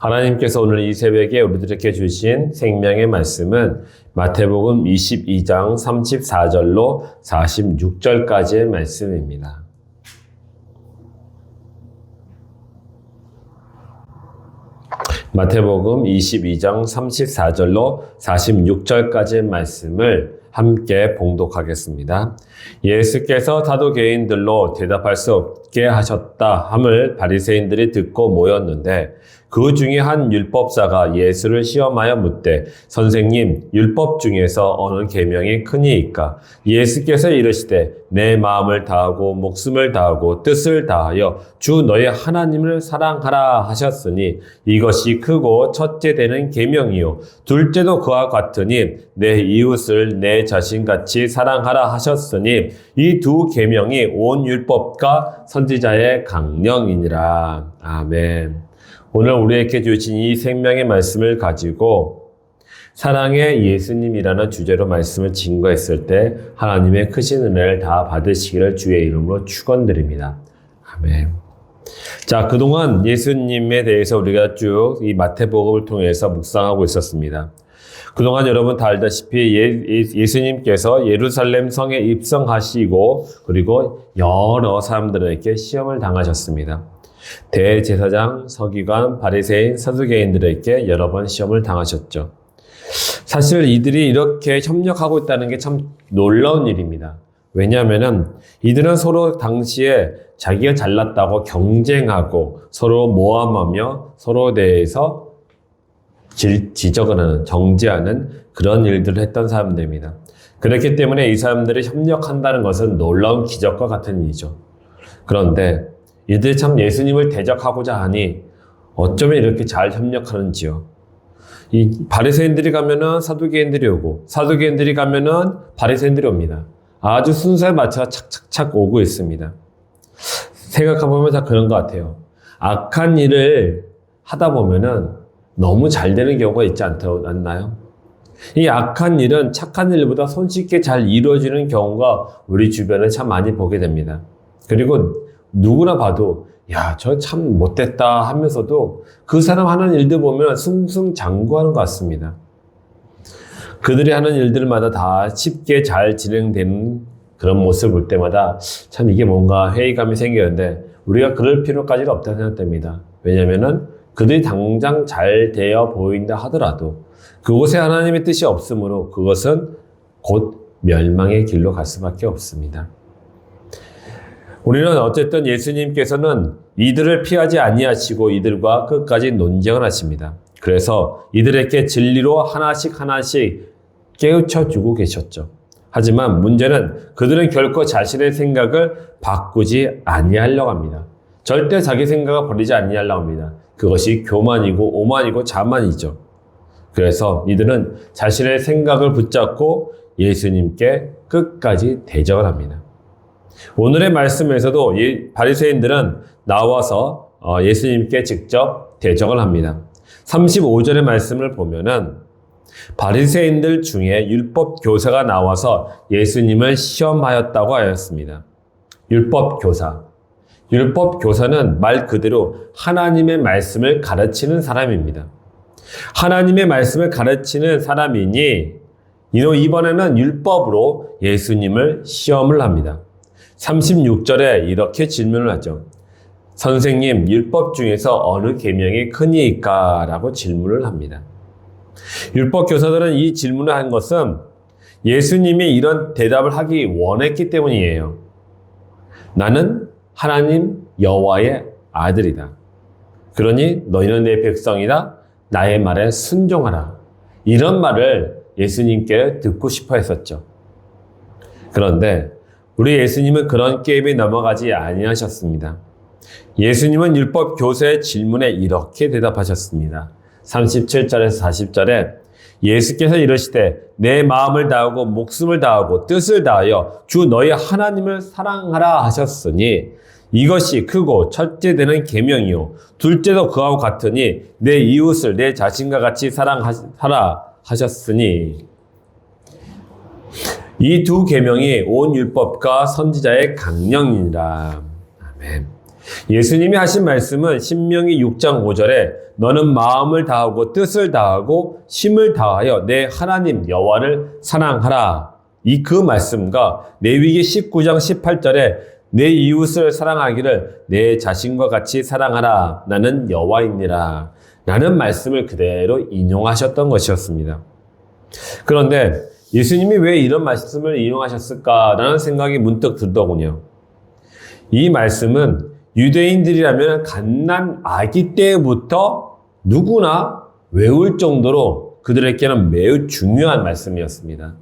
하나님께서 오늘 이 새벽에 우리들에게 주신 생명의 말씀은 마태복음 22장 34절로 46절까지의 말씀입니다. 마태복음 22장 34절로 46절까지의 말씀을 함께 봉독하겠습니다. 예수께서 사두개인들로 대답할 수 없게 하셨다 함을 바리새인들이 듣고 모였는데 그 중에 한 율법사가 예수를 시험하여 묻되 선생님 율법 중에서 어느 계명이 크니이까? 예수께서 이르시되 내 마음을 다하고 목숨을 다하고 뜻을 다하여 주 너의 하나님을 사랑하라 하셨으니 이것이 크고 첫째 되는 계명이요 둘째도 그와 같으니 내 이웃을 내 자신같이 사랑하라 하셨으니 이 두 계명이 온 율법과 선지자의 강령이니라. 아멘. 오늘 우리에게 주신 이 생명의 말씀을 가지고 사랑의 예수님이라는 주제로 말씀을 증거했을 때 하나님의 크신 은혜를 다 받으시기를 주의 이름으로 축원드립니다. 아멘. 자, 그동안 예수님에 대해서 우리가 쭉 이 마태복음을 통해서 묵상하고 있었습니다. 그동안 여러분 다 알다시피 예수님께서 예루살렘 성에 입성하시고 그리고 여러 사람들에게 시험을 당하셨습니다. 대제사장, 서기관, 바리새인, 사두개인들에게 여러 번 시험을 당하셨죠. 사실 이들이 이렇게 협력하고 있다는 게 참 놀라운 일입니다. 왜냐하면 이들은 서로 당시에 자기가 잘났다고 경쟁하고 서로 모함하며 서로에 대해서 지적을 하는, 정죄하는 그런 일들을 했던 사람들입니다. 그렇기 때문에 이 사람들이 협력한다는 것은 놀라운 기적과 같은 일이죠. 그런데 이들이 참 예수님을 대적하고자 하니 어쩌면 이렇게 잘 협력하는지요. 이 바리새인들이 가면은 사두개인들이 오고 사두개인들이 가면은 바리새인들이 옵니다. 아주 순서에 맞춰서 착착착 오고 있습니다. 생각해보면 다 그런 것 같아요. 악한 일을 하다 보면은 너무 잘 되는 경우가 있지 않나요? 이 악한 일은 착한 일보다 손쉽게 잘 이루어지는 경우가 우리 주변에 참 많이 보게 됩니다. 그리고 누구나 봐도 야, 저 참 못됐다 하면서도 그 사람 하는 일들 보면 승승장구하는 것 같습니다. 그들이 하는 일들마다 다 쉽게 잘 진행되는 그런 모습을 볼 때마다 참 이게 뭔가 회의감이 생기는데 우리가 그럴 필요까지는 없다고 생각됩니다. 왜냐하면 그들이 당장 잘 되어 보인다 하더라도 그곳에 하나님의 뜻이 없으므로 그것은 곧 멸망의 길로 갈 수밖에 없습니다. 우리는 어쨌든 예수님께서는 이들을 피하지 아니하시고 이들과 끝까지 논쟁을 하십니다. 그래서 이들에게 진리로 하나씩 깨우쳐주고 계셨죠. 하지만 문제는 그들은 결코 자신의 생각을 바꾸지 아니하려고 합니다. 절대 자기 생각을 버리지 아니하려고 합니다. 그것이 교만이고 오만이고 자만이죠. 그래서 이들은 자신의 생각을 붙잡고 예수님께 끝까지 대적을 합니다. 오늘의 말씀에서도 이 바리새인들은 나와서 예수님께 직접 대적을 합니다. 35절의 말씀을 보면은 바리새인들 중에 율법 교사가 나와서 예수님을 시험하였다고 하였습니다. 율법 교사는 말 그대로 하나님의 말씀을 가르치는 사람입니다. 하나님의 말씀을 가르치는 사람이니 이번에는 율법으로 예수님을 시험을 합니다. 36절에 이렇게 질문을 하죠. 선생님, 율법 중에서 어느 계명이 크니이까? 라고 질문을 합니다. 율법 교사들은 이 질문을 한 것은 예수님이 이런 대답을 하기 원했기 때문이에요. 나는 하나님 여호와의 아들이다. 그러니 너희는 내 백성이다. 나의 말에 순종하라. 이런 말을 예수님께 듣고 싶어 했었죠. 그런데 우리 예수님은 그런 게임에 넘어가지 아니하셨습니다. 예수님은 율법 교사의 질문에 이렇게 대답하셨습니다. 37절에서 40절에 예수께서 이르시되 내 마음을 다하고 목숨을 다하고 뜻을 다하여 주 너희 하나님을 사랑하라 하셨으니 이것이 크고 첫째 되는 계명이요 둘째도 그와 같으니 내 이웃을 내 자신과 같이 사랑하라 하셨으니 이 두 계명이 온 율법과 선지자의 강령이니라. 아멘. 예수님이 하신 말씀은 신명기 6장 5절에 너는 마음을 다하고 뜻을 다하고 힘을 다하여 내 하나님 여호와를 사랑하라. 이 그 말씀과 레위기 19장 18절에 내 이웃을 사랑하기를 내 자신과 같이 사랑하라. 나는 여호와이니라. 라는 말씀을 그대로 인용하셨던 것이었습니다. 그런데 예수님이 왜 이런 말씀을 인용하셨을까라는 생각이 문득 들더군요. 이 말씀은 유대인들이라면 갓난 아기 때부터 누구나 외울 정도로 그들에게는 매우 중요한 말씀이었습니다.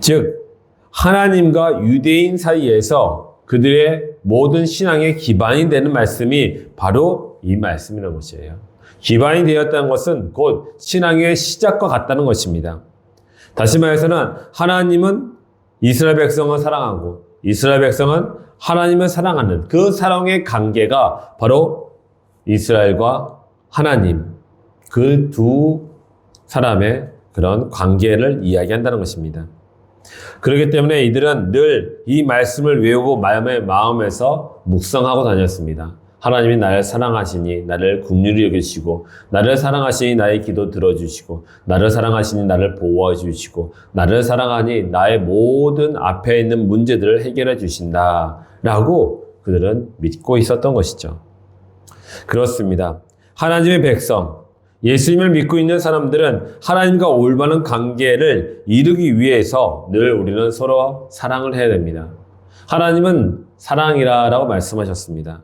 즉, 하나님과 유대인 사이에서 그들의 모든 신앙의 기반이 되는 말씀이 바로 이 말씀이라는 것이에요. 기반이 되었다는 것은 곧 신앙의 시작과 같다는 것입니다. 다시 말해서는 하나님은 이스라엘 백성을 사랑하고 이스라엘 백성은 하나님을 사랑하는 그 사랑의 관계가 바로 이스라엘과 하나님, 그 두 사람의 그런 관계를 이야기한다는 것입니다. 그렇기 때문에 이들은 늘 이 말씀을 외우고 마음에서 묵상하고 다녔습니다. 하나님이 나를 사랑하시니 나를 긍휼히 여기시고 나를 사랑하시니 나의 기도 들어주시고 나를 사랑하시니 나를 보호해 주시고 나를 사랑하니 나의 모든 앞에 있는 문제들을 해결해 주신다 라고 그들은 믿고 있었던 것이죠. 그렇습니다. 하나님의 백성, 예수님을 믿고 있는 사람들은 하나님과 올바른 관계를 이루기 위해서 늘 우리는 서로 사랑을 해야 됩니다. 하나님은 사랑이라고 말씀하셨습니다.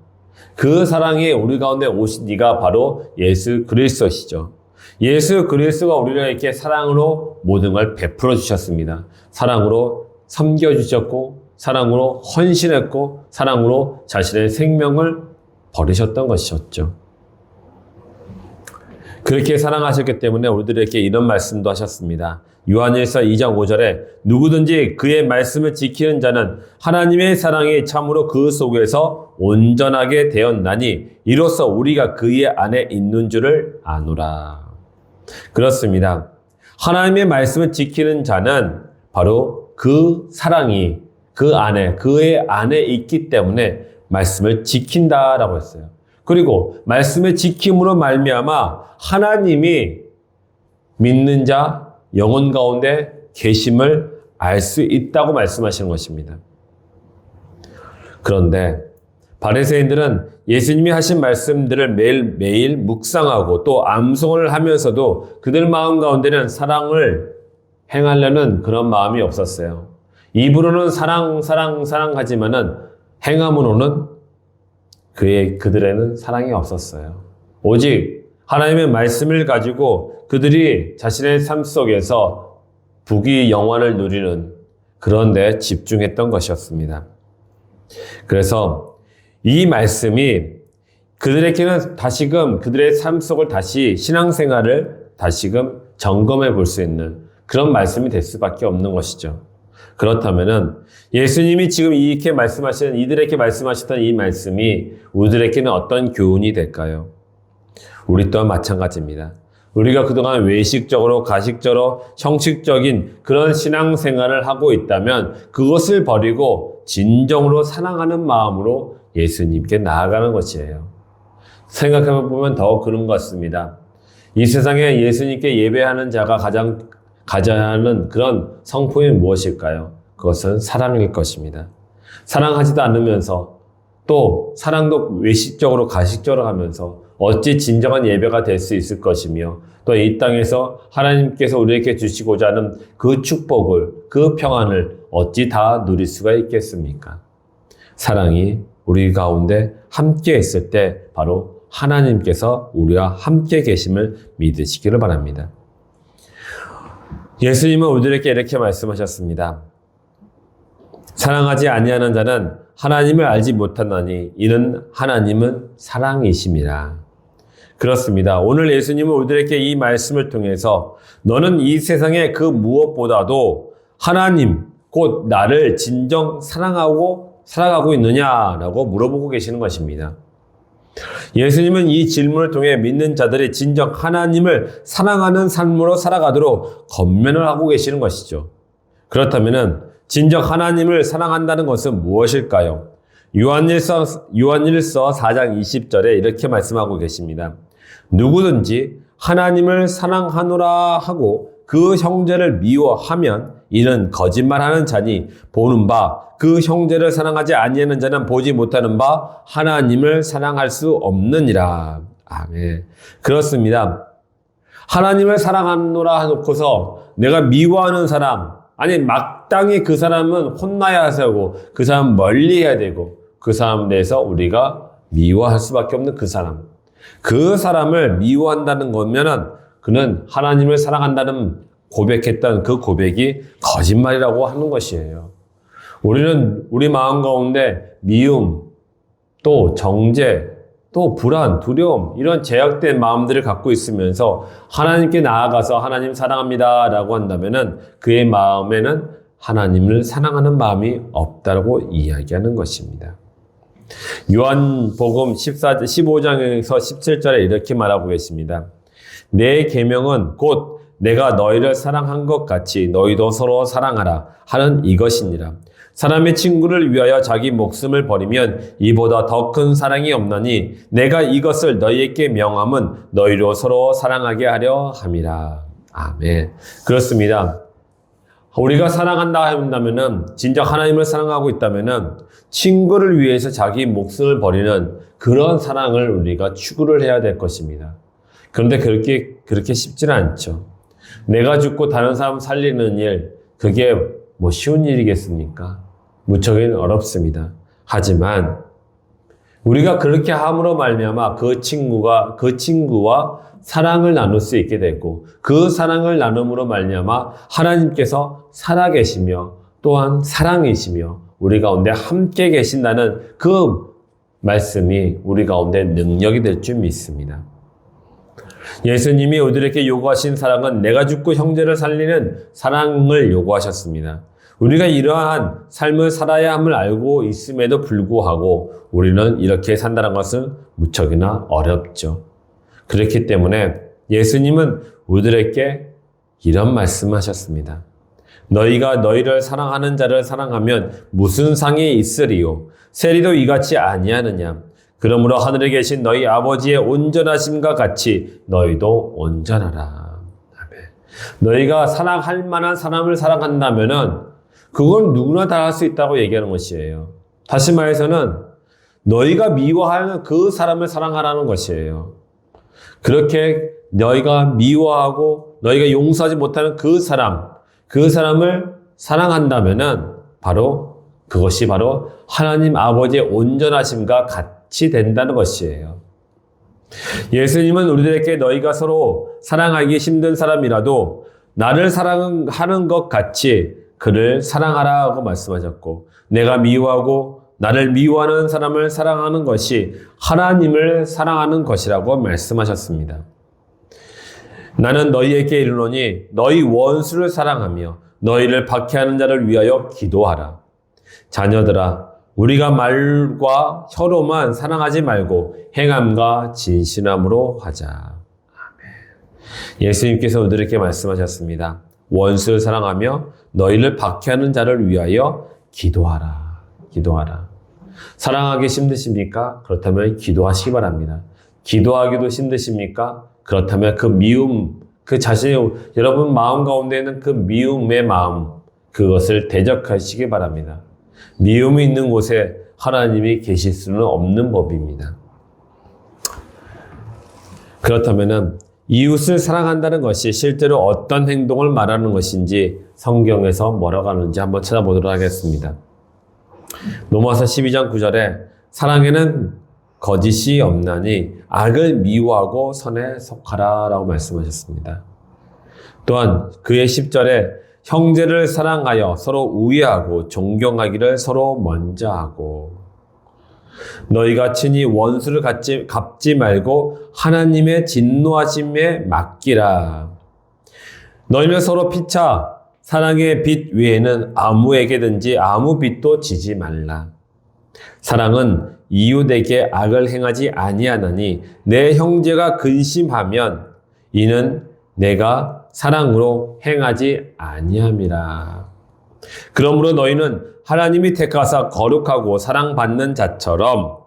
그 사랑이 우리 가운데 오신 이가 바로 예수 그리스도시죠. 예수 그리스도가 우리에게 사랑으로 모든 걸 베풀어 주셨습니다. 사랑으로 섬겨주셨고 사랑으로 헌신했고 사랑으로 자신의 생명을 버리셨던 것이었죠. 그렇게 사랑하셨기 때문에 우리들에게 이런 말씀도 하셨습니다. 요한일서 2장 5절에 누구든지 그의 말씀을 지키는 자는 하나님의 사랑이 참으로 그 속에서 온전하게 되었나니 이로써 우리가 그의 안에 있는 줄을 아노라. 그렇습니다. 하나님의 말씀을 지키는 자는 바로 그 사랑이 그의 안에 있기 때문에 말씀을 지킨다라고 했어요. 그리고 말씀의 지킴으로 말미암아 하나님이 믿는 자 영혼 가운데 계심을 알 수 있다고 말씀하시는 것입니다. 그런데 바리새인들은 예수님이 하신 말씀들을 매일 묵상하고 또 암송을 하면서도 그들 마음 가운데는 사랑을 행하려는 그런 마음이 없었어요. 입으로는 사랑하지만은 행함으로는 그들에는 사랑이 없었어요. 오직 하나님의 말씀을 가지고 그들이 자신의 삶 속에서 부귀 영화를 누리는 그런 데 집중했던 것이었습니다. 그래서 이 말씀이 그들에게는 다시금 그들의 삶 속을 다시 신앙생활을 다시금 점검해 볼 수 있는 그런 말씀이 될 수밖에 없는 것이죠. 그렇다면은 예수님이 지금 이렇게 말씀하시는 이들에게 말씀하셨던 이 말씀이 우리들에게는 어떤 교훈이 될까요? 우리 또한 마찬가지입니다. 우리가 그동안 외식적으로 가식적으로 형식적인 그런 신앙생활을 하고 있다면 그것을 버리고 진정으로 사랑하는 마음으로 예수님께 나아가는 것이에요. 생각해 보면 더 그런 것 같습니다. 이 세상에 예수님께 예배하는 자가 가져야 하는 그런 성품이 무엇일까요? 그것은 사랑일 것입니다. 사랑하지도 않으면서 또 사랑도 외식적으로 가식적으로 하면서 어찌 진정한 예배가 될 수 있을 것이며 또 이 땅에서 하나님께서 우리에게 주시고자 하는 그 축복을 그 평안을 어찌 다 누릴 수가 있겠습니까? 사랑이 우리 가운데 함께 있을 때 바로 하나님께서 우리와 함께 계심을 믿으시기를 바랍니다. 예수님은 우리들에게 이렇게 말씀하셨습니다. 사랑하지 아니하는 자는 하나님을 알지 못하나니 이는 하나님은 사랑이심이라. 그렇습니다. 오늘 예수님은 우리들에게 이 말씀을 통해서 너는 이 세상의 그 무엇보다도 하나님 곧 나를 진정 사랑하고 있느냐라고 물어보고 계시는 것입니다. 예수님은 이 질문을 통해 믿는 자들이 진정 하나님을 사랑하는 삶으로 살아가도록 권면을 하고 계시는 것이죠. 그렇다면 진정 하나님을 사랑한다는 것은 무엇일까요? 요한일서 4장 20절에 이렇게 말씀하고 계십니다. 누구든지 하나님을 사랑하노라 하고 그 형제를 미워하면 이는 거짓말하는 자니 보는 바 그 형제를 사랑하지 아니하는 자는 보지 못하는 바 하나님을 사랑할 수 없느니라. 아멘. 그렇습니다. 하나님을 사랑하노라 해놓고서 내가 미워하는 사람, 아니 마땅히 그 사람은 혼나야 하고 그 사람 멀리 해야 되고 그 사람에 대해서 우리가 미워할 수밖에 없는 그 사람을 미워한다는 거면은 그는 하나님을 사랑한다는 고백했던 그 고백이 거짓말이라고 하는 것이에요. 우리는 우리 마음 가운데 미움, 또 정죄, 또 불안, 두려움 이런 제약된 마음들을 갖고 있으면서 하나님께 나아가서 하나님 사랑합니다 라고 한다면은 그의 마음에는 하나님을 사랑하는 마음이 없다고 이야기하는 것입니다. 요한복음 15장에서 17절에 이렇게 말하고 계십니다. 내 계명은 곧 내가 너희를 사랑한 것 같이 너희도 서로 사랑하라 하는 이것이니라. 사람의 친구를 위하여 자기 목숨을 버리면 이보다 더 큰 사랑이 없나니 내가 이것을 너희에게 명함은 너희로 서로 사랑하게 하려 함이라. 아멘. 그렇습니다. 우리가 사랑한다 한다면은 진짜 하나님을 사랑하고 있다면은 친구를 위해서 자기 목숨을 버리는 그런 사랑을 우리가 추구를 해야 될 것입니다. 그런데 그렇게 쉽지는 않죠. 내가 죽고 다른 사람 살리는 일, 그게 뭐 쉬운 일이겠습니까? 무척이나 어렵습니다. 하지만 우리가 그렇게 함으로 말미암아 그 친구와 사랑을 나눌 수 있게 되고 그 사랑을 나눔으로 말미암아 하나님께서 살아계시며 또한 사랑이시며 우리 가운데 함께 계신다는 그 말씀이 우리 가운데 능력이 될 줄 믿습니다. 예수님이 우리에게 요구하신 사랑은 내가 죽고 형제를 살리는 사랑을 요구하셨습니다. 우리가 이러한 삶을 살아야 함을 알고 있음에도 불구하고 우리는 이렇게 산다는 것은 무척이나 어렵죠. 그렇기 때문에 예수님은 우리들에게 이런 말씀하셨습니다. 너희가 너희를 사랑하는 자를 사랑하면 무슨 상이 있으리요? 세리도 이같이 아니하느냐? 그러므로 하늘에 계신 너희 아버지의 온전하심과 같이 너희도 온전하라. 아멘. 너희가 사랑할 만한 사람을 사랑한다면은 그건 누구나 다 할 수 있다고 얘기하는 것이에요. 다시 말해서는 너희가 미워하는 그 사람을 사랑하라는 것이에요. 그렇게 너희가 미워하고 너희가 용서하지 못하는 그 사람을 사랑한다면은 그것이 바로 하나님 아버지의 온전하심과 같이 된다는 것이에요. 예수님은 우리들에게 너희가 서로 사랑하기 힘든 사람이라도 나를 사랑하는 것 같이 그를 사랑하라고 말씀하셨고 내가 미워하고 나를 미워하는 사람을 사랑하는 것이 하나님을 사랑하는 것이라고 말씀하셨습니다. 나는 너희에게 이르노니 너희 원수를 사랑하며 너희를 박해하는 자를 위하여 기도하라. 자녀들아 우리가 말과 혀로만 사랑하지 말고 행함과 진실함으로 하자. 아멘. 예수님께서 우리에게 말씀하셨습니다. 원수를 사랑하며 너희를 박해하는 자를 위하여 기도하라. 기도하라. 사랑하기 힘드십니까? 그렇다면 기도하시기 바랍니다. 기도하기도 힘드십니까? 그렇다면 그 미움, 여러분 마음 가운데 있는 그 미움의 마음, 그것을 대적하시기 바랍니다. 미움이 있는 곳에 하나님이 계실 수는 없는 법입니다. 그렇다면은 이웃을 사랑한다는 것이 실제로 어떤 행동을 말하는 것인지 성경에서 뭐라고 하는지 한번 찾아보도록 하겠습니다. 로마서 12장 9절에 사랑에는 거짓이 없나니 악을 미워하고 선에 속하라 라고 말씀하셨습니다. 또한 그의 10절에 형제를 사랑하여 서로 우애하고 존경하기를 서로 먼저 하고 너희가 친히 원수를 갚지 말고 하나님의 진노하심에 맡기라. 너희는 서로 피차 사랑의 빚 외에는 아무에게든지 아무 빚도 지지 말라. 사랑은 이웃에게 악을 행하지 아니하나니 내 형제가 근심하면 이는 내가 사랑으로 행하지 아니함이라. 그러므로 너희는 하나님이 택하사 거룩하고 사랑받는 자처럼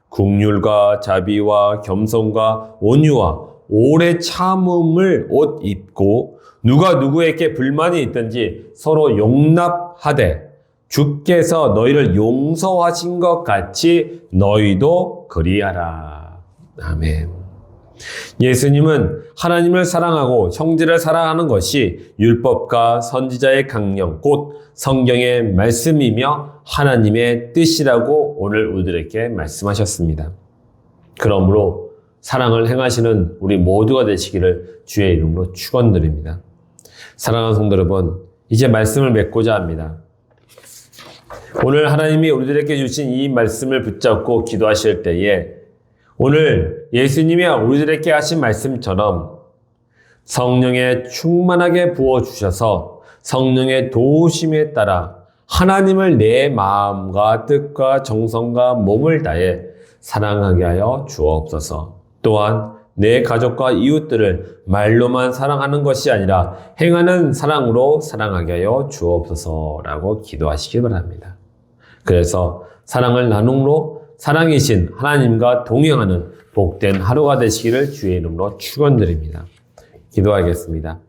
긍휼과 자비와 겸손과 온유와 오래 참음을 옷 입고 누가 누구에게 불만이 있든지 서로 용납하되 주께서 너희를 용서하신 것 같이 너희도 그리하라. 아멘. 예수님은 하나님을 사랑하고 형제를 사랑하는 것이 율법과 선지자의 강령, 곧 성경의 말씀이며 하나님의 뜻이라고 오늘 우리들에게 말씀하셨습니다. 그러므로 사랑을 행하시는 우리 모두가 되시기를 주의 이름으로 축원드립니다. 사랑하는 성도 여러분, 이제 말씀을 맺고자 합니다. 오늘 하나님이 우리들에게 주신 이 말씀을 붙잡고 기도하실 때에 오늘 예수님이 우리들에게 하신 말씀처럼 성령에 충만하게 부어주셔서 성령의 도우심에 따라 하나님을 내 마음과 뜻과 정성과 몸을 다해 사랑하게 하여 주옵소서. 또한 내 가족과 이웃들을 말로만 사랑하는 것이 아니라 행하는 사랑으로 사랑하게 하여 주옵소서라고 기도하시기 바랍니다. 그래서 사랑을 나눔으로 사랑이신 하나님과 동행하는 복된 하루가 되시기를 주의 이름으로 축원드립니다. 기도하겠습니다.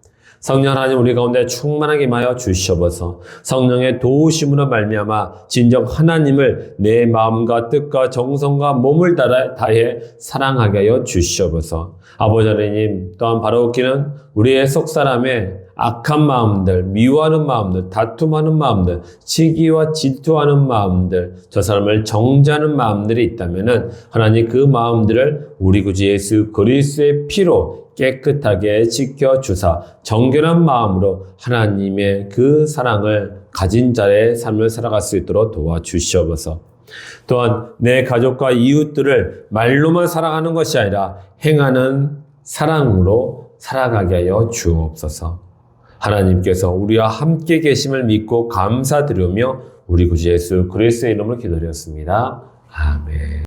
성령 하나님 우리 가운데 충만하게 임하여 주시옵소서. 성령의 도우심으로 말미암아 진정 하나님을 내 마음과 뜻과 정성과 몸을 다해 사랑하게 하여 주시옵소서. 아버지 하나님, 또한 바로 웃기는 우리의 속사람의 악한 마음들, 미워하는 마음들, 다툼하는 마음들, 시기와 질투하는 마음들, 저 사람을 정죄하는 마음들이 있다면은 하나님 그 마음들을 우리 구주 예수 그리스도의 피로 깨끗하게 지켜주사 정결한 마음으로 하나님의 그 사랑을 가진 자의 삶을 살아갈 수 있도록 도와주시옵소서. 또한 내 가족과 이웃들을 말로만 사랑하는 것이 아니라 행하는 사랑으로 살아가게 하여 주옵소서. 하나님께서 우리와 함께 계심을 믿고 감사드리며 우리 구주 예수 그리스도의 이름으로 기도드렸습니다. 아멘.